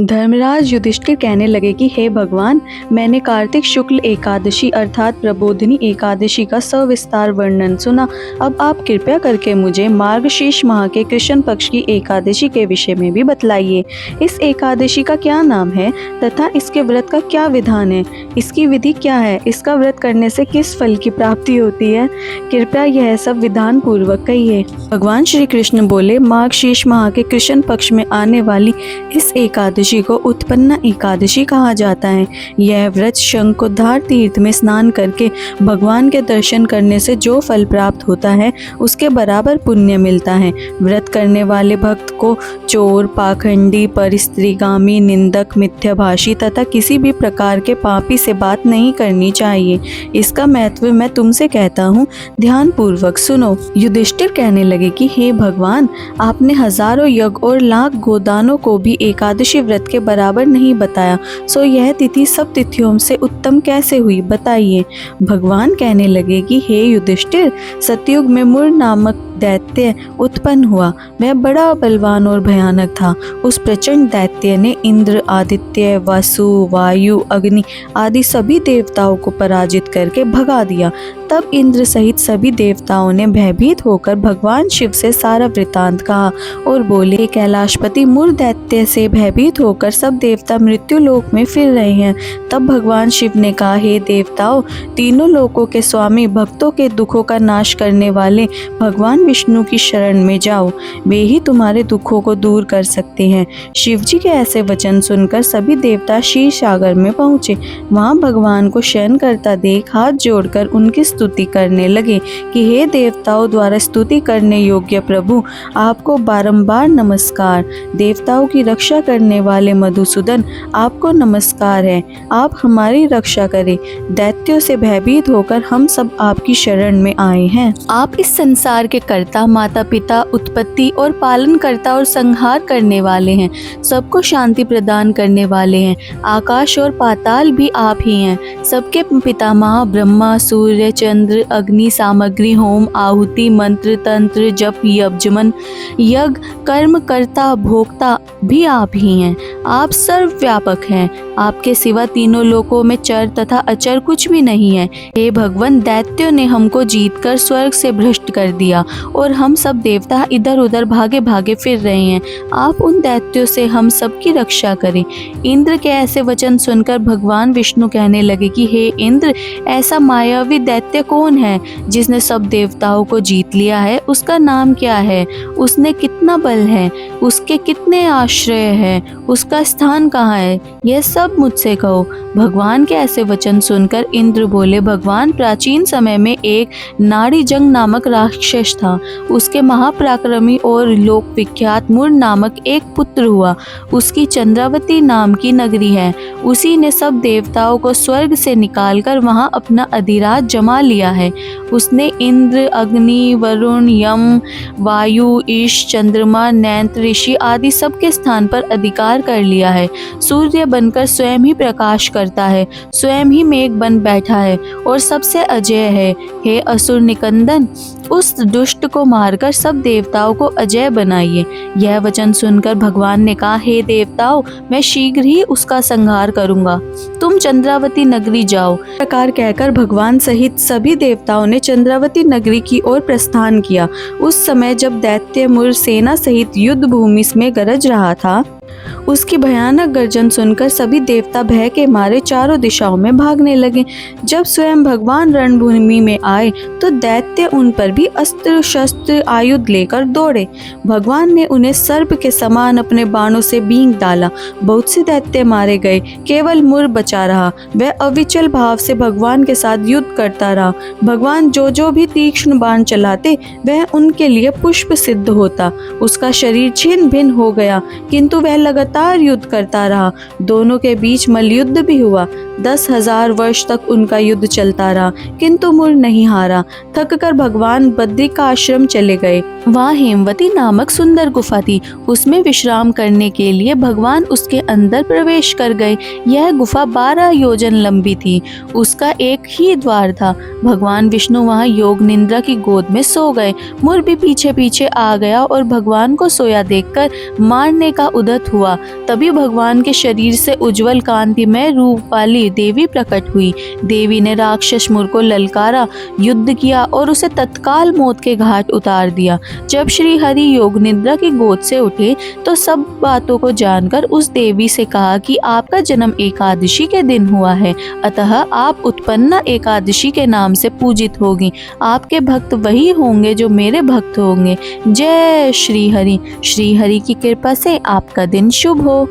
धर्मराज युधिष्ठिर कहने लगे कि हे भगवान, मैंने कार्तिक शुक्ल एकादशी अर्थात प्रबोधिनी एकादशी का सविस्तार वर्णन सुना। अब आप कृपया करके मुझे मार्गशीर्ष माह के कृष्ण पक्ष की एकादशी के विषय में भी बतलाइए। इस एकादशी का क्या नाम है तथा इसके व्रत का क्या विधान है? इसकी विधि क्या है? इसका व्रत करने से किस फल की प्राप्ति होती है? कृपया यह सब विधान पूर्वक कहिए। भगवान श्री कृष्ण बोले, मार्गशीर्ष माह के कृष्ण पक्ष में आने वाली इस एकादशी को उत्पन्ना एकादशी कहा जाता है। यह व्रत शंखोद्धार तीर्थ में स्नान करके भगवान के दर्शन करने से जो फल प्राप्त होता है उसके बराबर पुण्य मिलता है। व्रत करने वाले भक्त को चोर, पाखंडी, परस्त्रीगामी, निंदक, मिथ्याभाषी तथा किसी भी प्रकार के पापी से बात नहीं करनी चाहिए। इसका महत्व मैं तुमसे कहता हूँ, ध्यान पूर्वक सुनो। युधिष्ठिर कहने लगे कि हे भगवान, आपने हजारों यज्ञ और लाख गोदानों को भी एकादशी व्रत के बराबर नहीं बताया, सो यह तिथि सब तिथियों से उत्तम कैसे हुई, बताइए। भगवान कहने लगे कि हे युधिष्ठिर, सतयुग में मुर नामक दैत्य उत्पन्न हुआ। वह बड़ा बलवान और भयानक था। उस प्रचंड दैत्य ने इंद्र, आदित्य, वसु, वायु, अग्नि आदि सभी देवताओं को पराजित करके भगा दिया। तब इंद्र सहित सभी देवताओं ने भयभीत होकर भगवान शिव से सारा वृतांत कहा और बोले, कैलाशपति मुर दैत्य से भयभीत होकर सब देवता मृत्यु लोक में फिर रहे हैं। तब भगवान शिव ने कहा, हे देवताओं, तीनों लोकों के स्वामी, भक्तों के दुखों का नाश करने वाले भगवान विष्णु की शरण में जाओ, वे ही तुम्हारे दुखों को दूर कर सकते हैं। शिव जी के ऐसे वचन सुनकर सभी देवता क्षीर सागर में पहुंचे। वहां भगवान को शयन करता देख हाथ जोड़कर उनकी स्तुति करने लगे कि हे देवताओं द्वारा स्तुति करने योग्य प्रभु, आपको बारंबार नमस्कार। देवताओं की रक्षा करने वाले मधुसूदन, आपको नमस्कार है। आप हमारी रक्षा करें। दैत्यों से भयभीत होकर हम सब आपकी शरण में आए हैं। आप इस संसार के कर्ता, माता पिता, उत्पत्ति और पालन करता और संहार करने वाले हैं। सबको शांति प्रदान करने वाले हैं। आकाश और पाताल भी आप ही हैं। सबके पितामह ब्रह्मा, सूर्य, चंद्र, अग्नि, सामग्री, होम, आहुति, मंत्र, तंत्र, जप, यज्ञ, यज्ञ, कर्म कर्ता, भोक्ता भी आप ही हैं। आप सर्वव्यापक हैं। आपके सिवा तीनों लोकों में चर तथा अचर कुछ भी नहीं है। हे भगवान, दैत्यों ने हमको जीतकर स्वर्ग से भ्रष्ट कर दिया और हम सब देवता इधर उधर भागे भागे फिर रहे हैं। आप उन दैत्यों से हम सबकी रक्षा करें। इंद्र के ऐसे वचन सुनकर भगवान विष्णु कहने लगे कि हे इंद्र, ऐसा मायावी दैत्य कौन है जिसने सब देवताओं को जीत लिया है? उसका नाम क्या है? उसने कितना बल है? उसके कितने आश्रय हैं? उसका स्थान कहाँ है? यह सब मुझसे कहो। भगवान के ऐसे वचन सुनकर इंद्र बोले, भगवान, प्राचीन समय में एक नाड़ीजंग नामक राक्षस था। उसके महापराक्रमी और लोक विख्यात मुर नामक एक पुत्र हुआ। उसकी चंद्रावती नाम की नगरी है। उसी ने सब देवताओं को स्वर्ग से निकालकर वहां अपना अधिराज जमा लिया है। उसने इंद्र, अग्नि, वरुण, यम, वायु, ईश, चंद्रमा, नैत्र, ऋषि आदि सबके स्थान पर अधिकार कर लिया है। सूर्य बनकर स्वयं ही प्रकाश करता है, स्वयं ही मेघ बन बैठा है और सबसे अजय है। हे असुर निकंदन, उस दुष्ट को मारकर सब देवताओं को अजय बनाइए। यह वचन सुनकर भगवान ने कहा, हे देवताओं, मैं शीघ्र ही उसका संहार करूंगा। तुम चंद्रावती नगरी जाओ। प्रकार कहकर भगवान सहित सभी देवताओं ने चंद्रावती नगरी की ओर प्रस्थान किया। उस समय जब दैत्य मुर सेना सहित युद्ध भूमि में गरज रहा था, उसकी भयानक गर्जन सुनकर सभी देवता भय के मारे चारों दिशाओं में भागने लगे। जब स्वयं भगवान रणभूमि में आए तो दैत्य उन पर भी अस्त्र शस्त्र आयुध लेकर दौड़े। भगवान ने उन्हें सर्प के समान अपने बाणों से बींग डाला। बहुत से दैत्य मारे गए, केवल मुर बचा रहा। वह अविचल भाव से भगवान के साथ युद्ध करता रहा। भगवान जो भी तीक्ष्ण बाण चलाते वह उनके लिए पुष्प सिद्ध होता। उसका शरीर छिन्न भिन्न हो गया, किंतु वह लगातार युद्ध करता रहा। दोनों के बीच मल्लयुद्ध भी हुआ। 10,000 वर्ष तक उनका युद्ध चलता रहा, किंतु मुर नहीं हारा। थककर भगवान बद्री का आश्रम चले गए। वहाँ हेमवती नामक सुंदर गुफा थी। उसमें विश्राम करने के लिए भगवान उसके अंदर प्रवेश कर गए। यह गुफा 12 योजन लंबी थी। उसका एक ही द्वार था। भगवान विष्णु वहाँ योग निद्रा की गोद में सो गए। मुर भी पीछे पीछे आ गया और भगवान को सोया देखकर मारने का उद्यत हुआ। तभी भगवान के शरीर से उज्जवल कांतिमय रूप वाली देवी प्रकट हुई। देवी ने राक्षस मुर को ललकारा, युद्ध किया और उसे तत्काल मौत के घाट उतार दिया। जब श्री हरि योग निद्रा की गोद से उठे तो सब बातों को जानकर उस देवी से कहा कि आपका जन्म एकादशी के दिन हुआ है, अतः आप उत्पन्ना एकादशी के नाम से पूजित होगी। आपके भक्त वही होंगे जो मेरे भक्त होंगे। जय श्री हरि। श्री हरि की कृपा से आपका दिन शुभ हो।